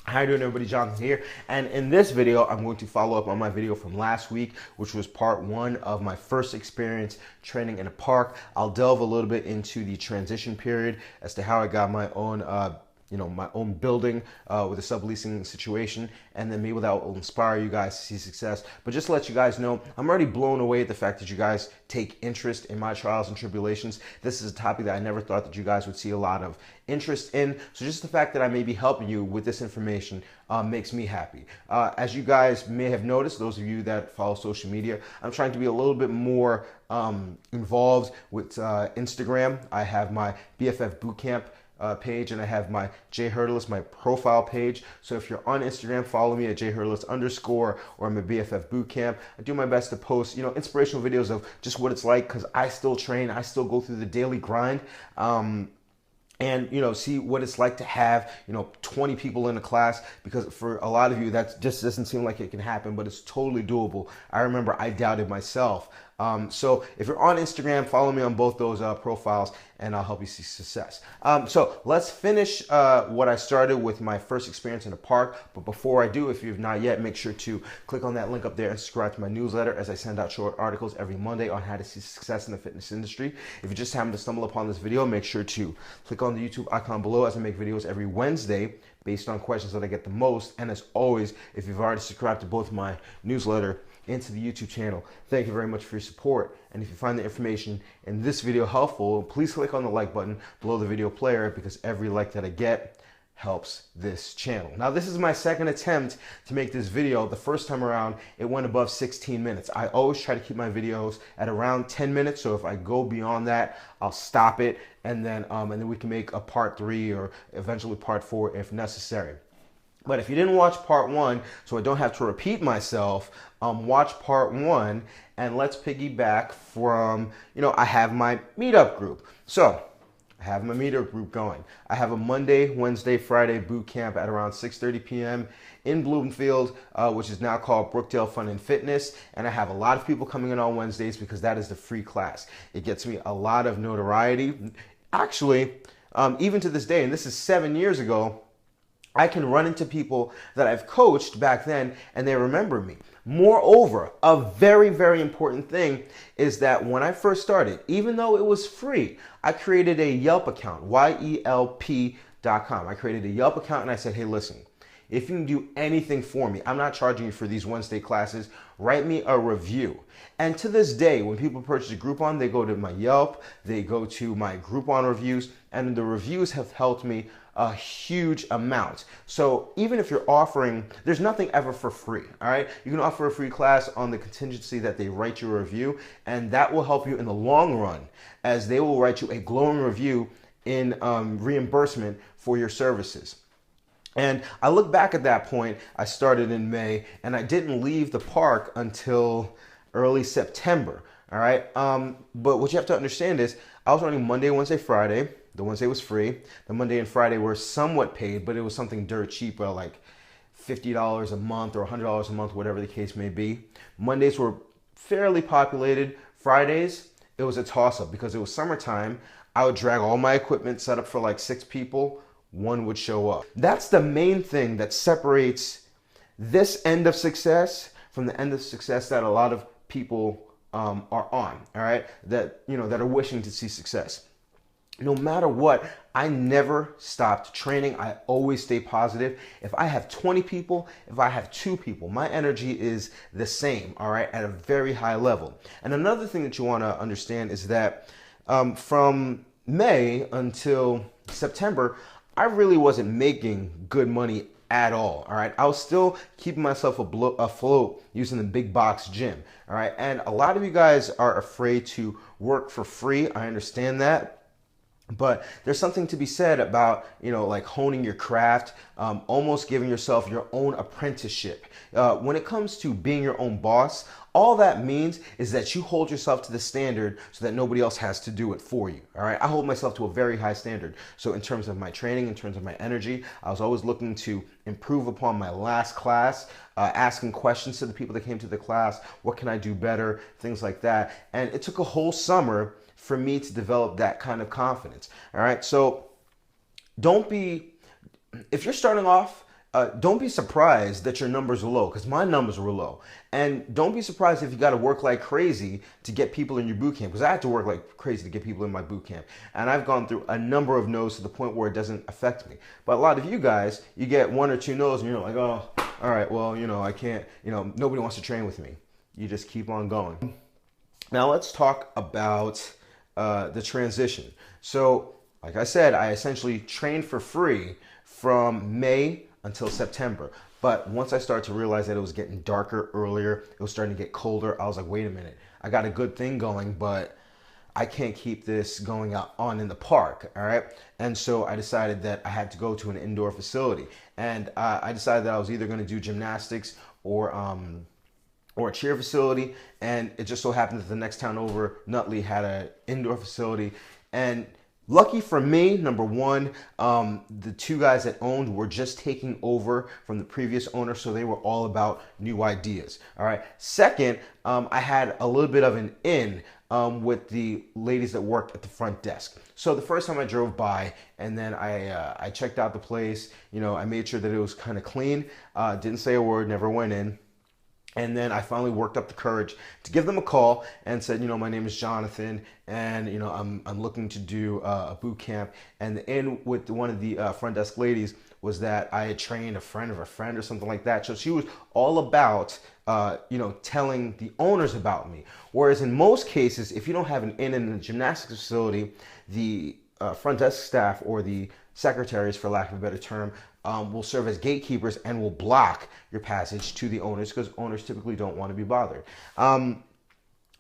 How you doing, everybody? Jonathan here, and in this video I'm going to follow up on my video from last week, which was part one of my first experience training in a park. I'll delve a little bit into the transition period as to how I got my own my own building with a subleasing situation, and then maybe that will inspire you guys to see success. But just to let you guys know, I'm already blown away at the fact that you guys take interest in my trials and tribulations. This is a topic that I never thought that you guys would see a lot of interest in. So just the fact that I may be helping you with this information makes me happy. As you guys may have noticed, those of you that follow social media, I'm trying to be a little bit more involved with Instagram. I have my BFF Bootcamp page, and I have my Jay Hurtless, my profile page. So if you're on Instagram, follow me at jhurtless_, or I'm a BFF Bootcamp. I do my best to post, inspirational videos of just what it's like, because I still train, I still go through the daily grind. And see what it's like to have 20 people in a class, because for a lot of you that just doesn't seem like it can happen, but it's totally doable. I remember I doubted myself. So if you're on Instagram, follow me on both those profiles, and I'll help you see success. So let's finish what I started with my first experience in a park. But before I do, if you've not yet, make sure to click on that link up there and subscribe to my newsletter, as I send out short articles every Monday on how to see success in the fitness industry. If you just happen to stumble upon this video, make sure to click on the YouTube icon below, as I make videos every Wednesday based on questions that I get the most. And as always, if you've already subscribed to both my newsletter into the YouTube channel, thank you very much for your support. And if you find the information in this video helpful, please click on the like button below the video player, because every like that I get helps this channel. Now, this is my second attempt to make this video. The first time around, it went above 16 minutes. I always try to keep my videos at around 10 minutes. So if I go beyond that, I'll stop it, and then we can make a part 3 or eventually part 4 if necessary. But if you didn't watch part 1, so I don't have to repeat myself, watch part 1, and let's piggyback from, I have my meetup group. So I have my meetup group going. I have a Monday, Wednesday, Friday boot camp at around 6:30 p.m. in Bloomfield, which is now called Brookdale Fun and Fitness. And I have a lot of people coming in on Wednesdays, because that is the free class. It gets me a lot of notoriety. Actually, even to this day, and this is 7 years ago, I can run into people that I've coached back then, and they remember me. Moreover, a very, very important thing is that when I first started, even though it was free, I created a Yelp account, YELP.com. I created a Yelp account, and I said, hey, listen, if you can do anything for me, I'm not charging you for these Wednesday classes, write me a review. And to this day, when people purchase a Groupon, they go to my Yelp, they go to my Groupon reviews, and the reviews have helped me a huge amount. So even if you're offering, there's nothing ever for free, all right? You can offer a free class on the contingency that they write you a review, and that will help you in the long run, as they will write you a glowing review in reimbursement for your services. And I look back at that point, I started in May, and I didn't leave the park until early September, all right? But what you have to understand is, I was running Monday, Wednesday, Friday. The Wednesday was free. The Monday and Friday were somewhat paid, but it was something dirt cheap, like $50 a month or $100 a month, whatever the case may be. Mondays were fairly populated. Fridays, it was a toss-up, because it was summertime. I would drag all my equipment set up for like 6 people. One would show up. That's the main thing that separates this end of success from the end of success that a lot of people are on, all right? That are wishing to see success. No matter what, I never stopped training. I always stay positive. If I have 20 people, if I have 2 people, my energy is the same, all right, at a very high level. And another thing that you want to understand is that from May until September, I really wasn't making good money at all right? I was still keeping myself afloat using the big box gym, all right? And a lot of you guys are afraid to work for free. I understand that. But there's something to be said about, like honing your craft, almost giving yourself your own apprenticeship. When it comes to being your own boss, all that means is that you hold yourself to the standard so that nobody else has to do it for you. All right. I hold myself to a very high standard. So in terms of my training, in terms of my energy, I was always looking to improve upon my last class, asking questions to the people that came to the class. What can I do better? Things like that. And it took a whole summer for me to develop that kind of confidence. All right. So don't be, if you're starting off don't be surprised that your numbers are low, because my numbers were low. And don't be surprised if you got to work like crazy to get people in your boot camp, because I had to work like crazy to get people in my boot camp. And I've gone through a number of no's to the point where it doesn't affect me. But a lot of you guys, you get 1 or 2 no's and you're like, oh, all right, well, I can't, nobody wants to train with me. You just keep on going. Now let's talk about the transition. So, like I said, I essentially trained for free from May until September. But once I started to realize that it was getting darker earlier, it was starting to get colder, I was like, wait a minute, I got a good thing going, but I can't keep this going on in the park, all right? And so I decided that I had to go to an indoor facility. And I decided that I was either gonna do gymnastics or a cheer facility. And it just so happened that the next town over, Nutley, had an indoor facility. And lucky for me, number one, the 2 guys that owned were just taking over from the previous owner, so they were all about new ideas. All right. Second, I had a little bit of an in with the ladies that worked at the front desk. So the first time I drove by, and then I checked out the place. I made sure that it was kind of clean. Didn't say a word, never went in. And then I finally worked up the courage to give them a call and said, my name is Jonathan, and I'm looking to do a boot camp. And the in with one of the front desk ladies was that I had trained a friend of a friend or something like that. So she was all about telling the owners about me. Whereas in most cases, if you don't have an in the gymnastics facility, the front desk staff, or the secretaries, for lack of a better term, will serve as gatekeepers and will block your passage to the owners, because owners typically don't want to be bothered.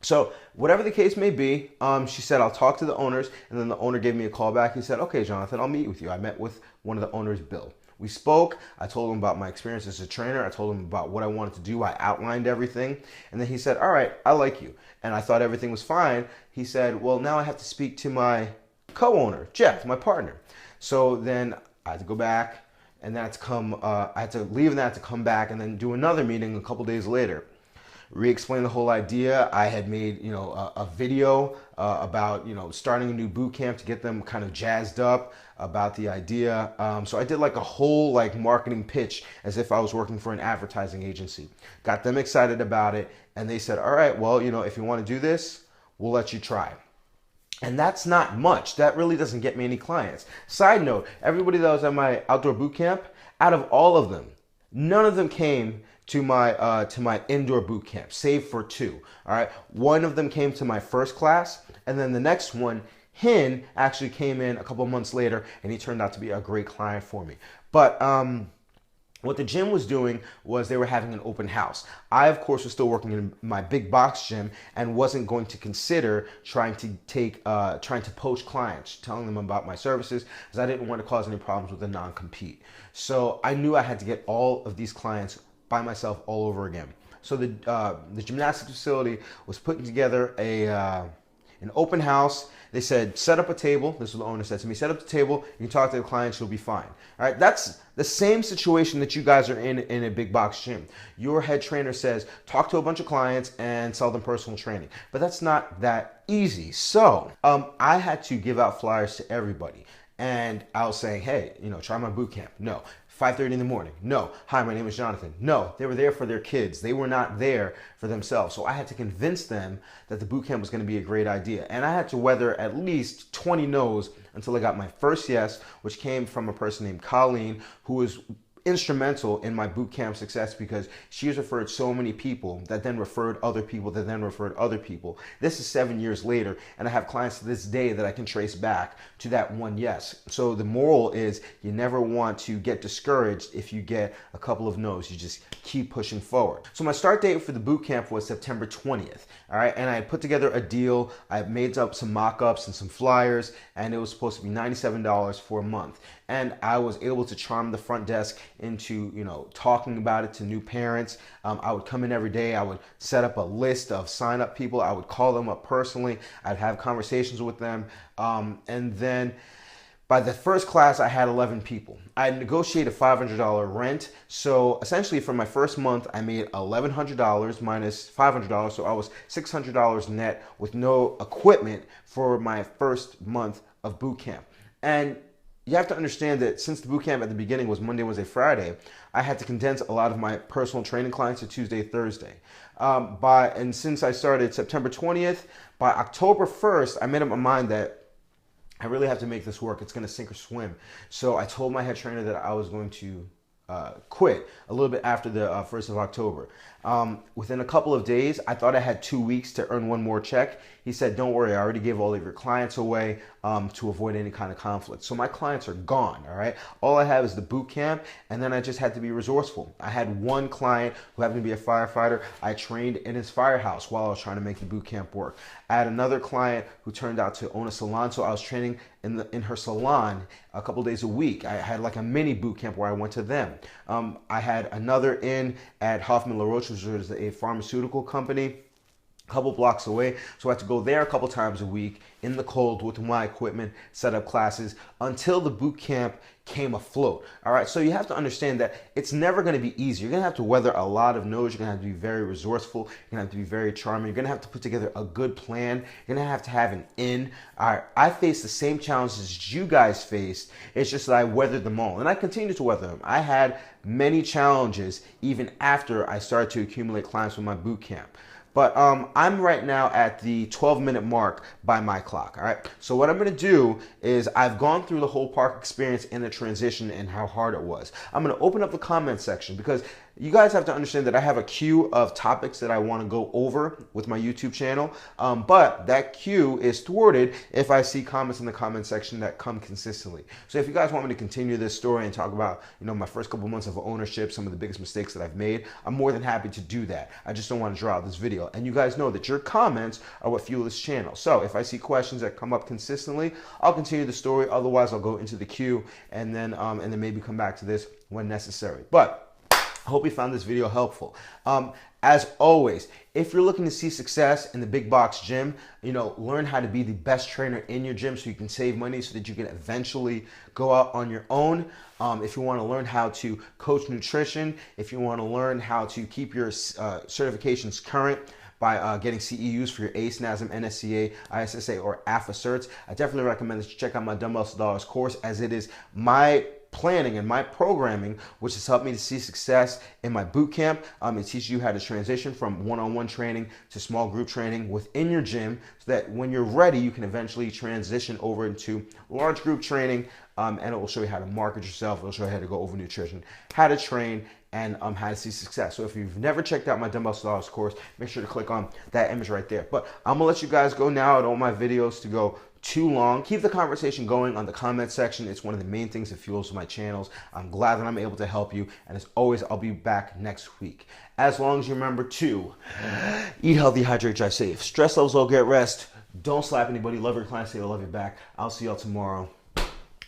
So whatever the case may be, she said, I'll talk to the owners. And then the owner gave me a call back. He said, okay, Jonathan, I'll meet with you. I met with one of the owners, Bill. We spoke. I told him about my experience as a trainer. I told him about what I wanted to do. I outlined everything. And then he said, all right, I like you. And I thought everything was fine. He said, well, now I have to speak to my co-owner, Jeff, my partner. So then I had to go back. And that's I had to leave, and I had to come back and then do another meeting a couple days later. Re-explain the whole idea. I had made, a video about, starting a new boot camp to get them kind of jazzed up about the idea. So I did like a whole marketing pitch as if I was working for an advertising agency. Got them excited about it, and they said, all right, well, if you want to do this, we'll let you try. And that's not much. That really doesn't get me any clients. Side note, everybody that was at my outdoor boot camp, out of all of them, none of them came to my indoor boot camp, save for 2. All right. One of them came to my first class, and then the next one, Hin, actually came in a couple months later, and he turned out to be a great client for me. But what the gym was doing was they were having an open house. I, of course, was still working in my big box gym and wasn't going to consider trying to poach clients, telling them about my services, because I didn't want to cause any problems with the non-compete. So I knew I had to get all of these clients by myself all over again. So the gymnastics facility was putting together an open house. They said, set up a table. This is what the owner said to me. Set up the table. You can talk to the clients. You'll be fine. All right. That's the same situation that you guys are in a big box gym. Your head trainer says, talk to a bunch of clients and sell them personal training. But that's not that easy. So I had to give out flyers to everybody. And I was saying, hey, try my boot camp. No. 5:30 in the morning. No. Hi, my name is Jonathan. No, they were there for their kids. They were not there for themselves. So I had to convince them that the boot camp was going to be a great idea. And I had to weather at least 20 no's until I got my first yes, which came from a person named Colleen, who was instrumental in my boot camp success, because she has referred so many people that then referred other people that then referred other people. This is 7 years later, and I have clients to this day that I can trace back to that one yes. So the moral is, you never want to get discouraged if you get a couple of no's. You just keep pushing forward. So my start date for the boot camp was September 20th. All right, and I put together a deal. I made up some mock-ups and some flyers, and it was supposed to be $97 for a month. And I was able to charm the front desk into, talking about it to new parents. I would come in every day. I would set up a list of sign-up people. I would call them up personally. I'd have conversations with them. And then by the first class, I had 11 people. I negotiated a $500 rent. So essentially for my first month, I made $1,100 minus $500. So I was $600 net with no equipment for my first month of boot camp. And you have to understand that since the boot camp at the beginning was Monday, Wednesday, Friday, I had to condense a lot of my personal training clients to Tuesday, Thursday. And since I started September 20th, by October 1st, I made up my mind that I really have to make this work. It's going to sink or swim. So I told my head trainer that I was going to quit a little bit after the 1st of October. Within a couple of days, I thought I had 2 weeks to earn one more check. He said, don't worry, I already gave all of your clients away to avoid any kind of conflict. So my clients are gone, all right? All I have is the boot camp, and then I just had to be resourceful. I had one client who happened to be a firefighter. I trained in his firehouse while I was trying to make the boot camp work. I had another client who turned out to own a salon, so I was training in her salon a couple days a week. I had like a mini boot camp where I went to them. I had another in at Hoffman LaRoche, which is a pharmaceutical company a couple blocks away. So I had to go there a couple times a week in the cold with my equipment, set up classes until the boot camp came afloat. All right, so you have to understand that it's never going to be easy. You're going to have to weather a lot of no's. You're going to have to be very resourceful. You're going to have to be very charming. You're going to have to put together a good plan. You're going to have an in. All right, I faced the same challenges you guys faced. It's just that I weathered them all, and I continue to weather them. I had many challenges even after I started to accumulate clients with my boot camp. But I'm right now at the 12-minute mark by my clock, all right? So what I'm gonna do is I've gone through the whole park experience in the transition and how hard it was. I'm gonna open up the comment section because you guys have to understand that I have a queue of topics that I wanna go over with my YouTube channel, but that queue is thwarted if I see comments in the comment section that come consistently. So if you guys want me to continue this story and talk about, my first couple months of ownership, some of the biggest mistakes that I've made, I'm more than happy to do that. I just don't want to draw out this video. And you guys know that your comments are what fuel this channel. So if I see questions that come up consistently, I'll continue the story. Otherwise, I'll go into the queue and then maybe come back to this when necessary. But I hope you found this video helpful. As always, if you're looking to see success in the big box gym, learn how to be the best trainer in your gym so you can save money so that you can eventually go out on your own. If you want to learn how to coach nutrition, if you want to learn how to keep your certifications current by getting CEUs for your ACE, NASM, NSCA, ISSA, or AFA certs, I definitely recommend that you check out my Dumbbells to Dollars course, as it is my planning and my programming which has helped me to see success in my boot camp. It teaches you how to transition from one-on-one training to small group training within your gym so that when you're ready, you can eventually transition over into large group training, and it will show you how to market yourself. It'll show you how to go over nutrition, how to train, and how to see success. So if you've never checked out my Dumbbells to Dollars course, make sure to click on that image right there. But I'm gonna let you guys go now. I don't want my videos to go too long. Keep the conversation going on the comment section. It's one of the main things that fuels my channels. I'm glad that I'm able to help you. And as always, I'll be back next week. As long as you remember to eat healthy, hydrate, drive safe. Stress levels low, get rest. Don't slap anybody. Love your clients, say they love you back. I'll see y'all tomorrow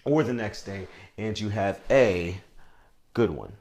or the next day. And you have a good one.